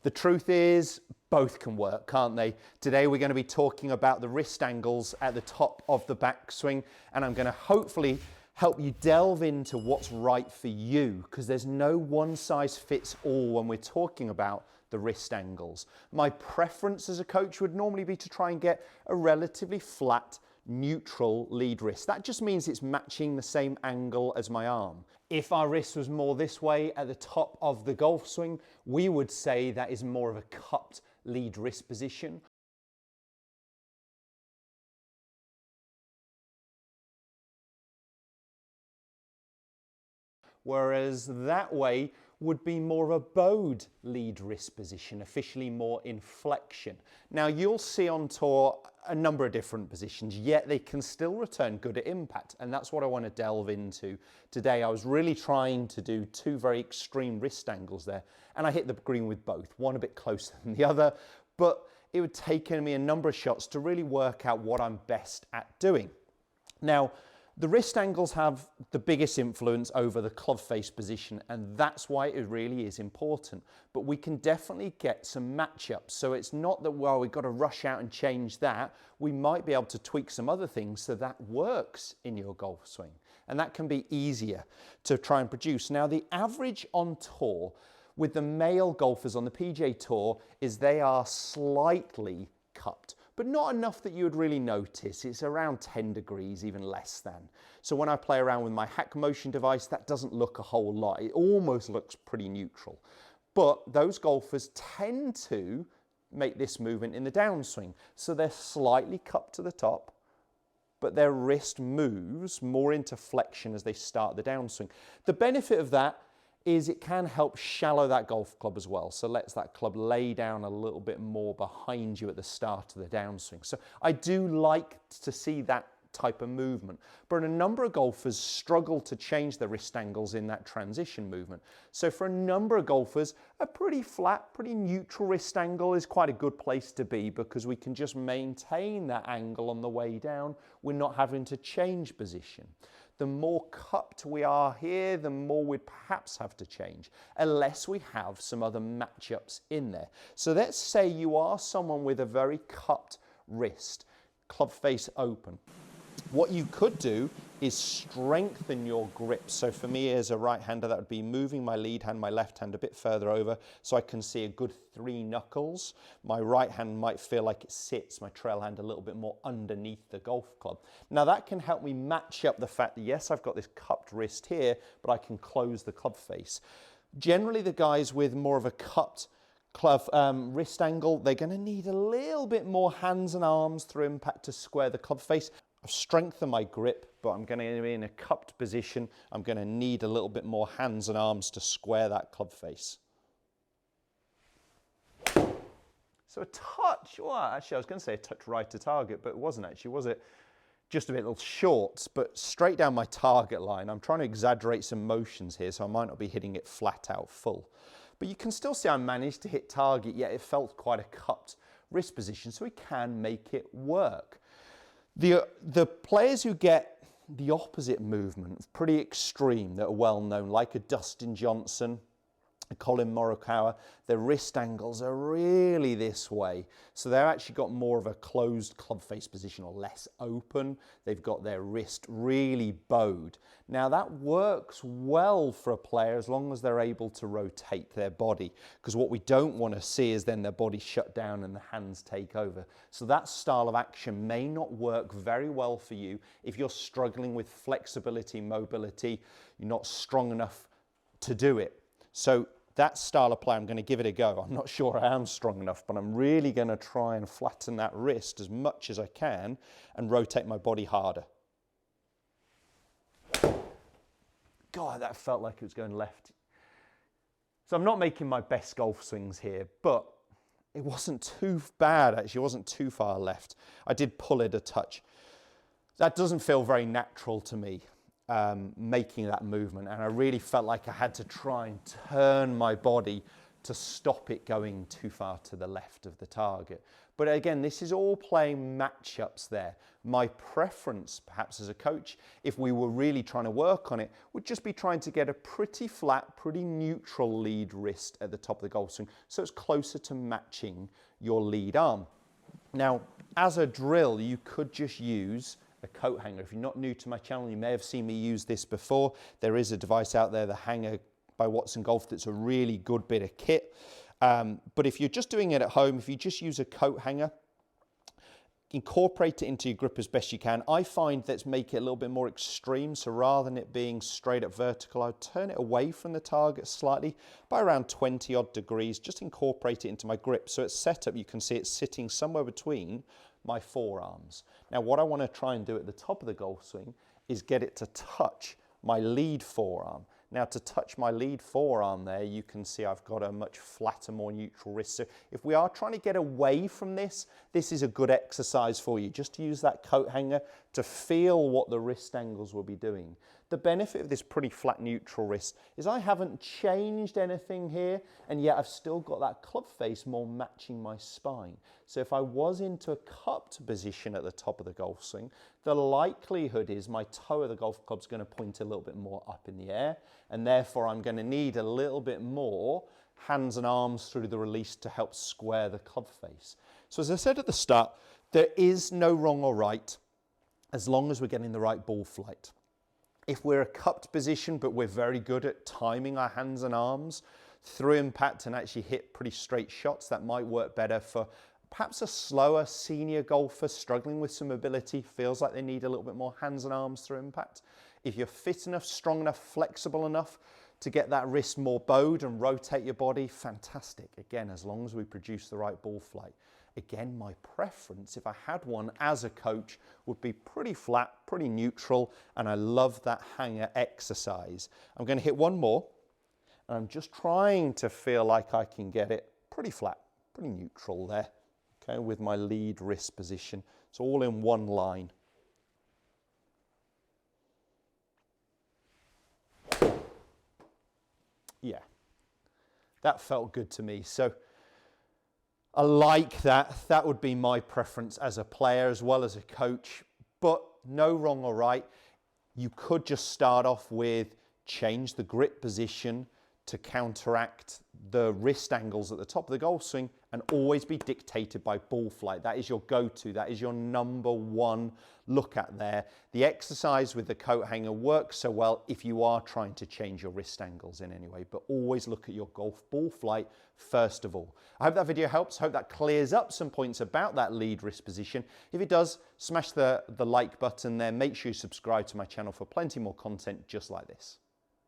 The truth is, both can work, can't they? Today we're going to be talking about the wrist angles at the top of the backswing, and I'm going to hopefully help you delve into what's right for you, because there's no one size fits all when we're talking about the wrist angles. My preference as a coach would normally be to try and get a relatively flat, neutral lead wrist. That just means it's matching the same angle as my arm. If our wrist was more this way at the top of the golf swing, we would say that is more of a cupped lead wrist position. Whereas that way would be more of a bowed lead wrist position, officially more in flexion. Now you'll see on tour a number of different positions, yet they can still return good at impact, and that's what I want to delve into today. I was really trying to do two very extreme wrist angles there, and I hit the green with both, one a bit closer than the other, but it would take me a number of shots to really work out what I'm best at doing. Now, the wrist angles have the biggest influence over the club face position, and that's why it really is important. But we can definitely get some matchups. So it's not that, well, we've got to rush out and change that. We might be able to tweak some other things so that works in your golf swing. And that can be easier to try and produce. Now, the average on tour with the male golfers on the PGA Tour is they are slightly cupped, but not enough that you would really notice. It's around 10 degrees, even less than. So when I play around with my hack motion device, that doesn't look a whole lot. It almost looks pretty neutral. But those golfers tend to make this movement in the downswing. So they're slightly cupped to the top, but their wrist moves more into flexion as they start the downswing. The benefit of that is it can help shallow that golf club as well. So lets that club lay down a little bit more behind you at the start of the downswing. So I do like to see that type of movement. But a number of golfers struggle to change their wrist angles in that transition movement. So for a number of golfers, a pretty flat, pretty neutral wrist angle is quite a good place to be, because we can just maintain that angle on the way down. We're not having to change position. The more cupped we are here, the more we'd perhaps have to change, unless we have some other matchups in there. So let's say you are someone with a very cupped wrist, club face open. What you could do is strengthen your grip. So for me as a right-hander, that would be moving my lead hand, my left hand a bit further over so I can see a good 3 knuckles. My right hand might feel like it sits, my trail hand a little bit more underneath the golf club. Now that can help me match up the fact that yes, I've got this cupped wrist here, but I can close the club face. Generally the guys with more of a cupped club wrist angle, they're going to need a little bit more hands and arms through impact to square the club face. I've strengthened my grip, but I'm going to be in a cupped position. I'm going to need a little bit more hands and arms to square that club face. So a touch, well, actually I was going to say a touch right to target, but it wasn't actually, was it? Just a bit little short, but straight down my target line. I'm trying to exaggerate some motions here, so I might not be hitting it flat out full. But you can still see I managed to hit target, yet it felt quite a cupped wrist position, so we can make it work. The players who get the opposite movement, pretty extreme, that are well known, like a Dustin Johnson, a Colin Morikawa, their wrist angles are really this way. So they've actually got more of a closed club face position, or less open. They've got their wrist really bowed. Now that works well for a player as long as they're able to rotate their body, because what we don't want to see is then their body shut down and the hands take over. So that style of action may not work very well for you if you're struggling with flexibility, mobility, you're not strong enough to do it. So that style of play, I'm going to give it a go. I'm not sure I am strong enough, but I'm really going to try and flatten that wrist as much as I can and rotate my body harder. God, that felt like it was going left. So I'm not making my best golf swings here, but it wasn't too bad, actually. It wasn't too far left. I did pull it a touch. That doesn't feel very natural to me. Making that movement, and I really felt like I had to try and turn my body to stop it going too far to the left of the target. But again, this is all playing matchups there. My preference, perhaps as a coach, if we were really trying to work on it, would just be trying to get a pretty flat, pretty neutral lead wrist at the top of the golf swing, so it's closer to matching your lead arm. Now, as a drill, you could just use a coat hanger. If you're not new to my channel, you may have seen me use this before. There is a device out there, the Hanger by Watson Golf, that's a really good bit of kit. But if you're just doing it at home, if you just use a coat hanger, incorporate it into your grip as best you can. I find that's make it a little bit more extreme, so rather than it being straight up vertical, I would turn it away from the target slightly by around 20 odd degrees, just incorporate it into my grip. So it's set up, you can see it's sitting somewhere between my forearms. Now what I want to try and do at the top of the golf swing is get it to touch my lead forearm. Now to touch my lead forearm there, you can see I've got a much flatter, more neutral wrist. So if we are trying to get away from this, this is a good exercise for you. Just to use that coat hanger to feel what the wrist angles will be doing. The benefit of this pretty flat neutral wrist is I haven't changed anything here, and yet I've still got that club face more matching my spine. So if I was into a cupped position at the top of the golf swing, the likelihood is my toe of the golf club's going to point a little bit more up in the air, and therefore I'm going to need a little bit more hands and arms through the release to help square the club face. So as I said at the start, there is no wrong or right as long as we're getting the right ball flight. If we're a cupped position, but we're very good at timing our hands and arms through impact and actually hit pretty straight shots, that might work better for perhaps a slower senior golfer struggling with some mobility, feels like they need a little bit more hands and arms through impact. If you're fit enough, strong enough, flexible enough to get that wrist more bowed and rotate your body, fantastic. Again, as long as we produce the right ball flight. Again, my preference, if I had one as a coach, would be pretty flat, pretty neutral, and I love that hanger exercise. I'm going to hit one more, and I'm just trying to feel like I can get it pretty flat, pretty neutral there, okay, with my lead wrist position. It's all in one line. Yeah, that felt good to me. So I like that. That would be my preference as a player as well as a coach, but no wrong or right. You could just start off with change the grip position to counteract the wrist angles at the top of the golf swing and always be dictated by ball flight. That is your go-to. That is your number one look at there. The exercise with the coat hanger works so well if you are trying to change your wrist angles in any way, but always look at your golf ball flight first of all. I hope that video helps. I hope that clears up some points about that lead wrist position. If it does, smash the like button there. Make sure you subscribe to my channel for plenty more content just like this.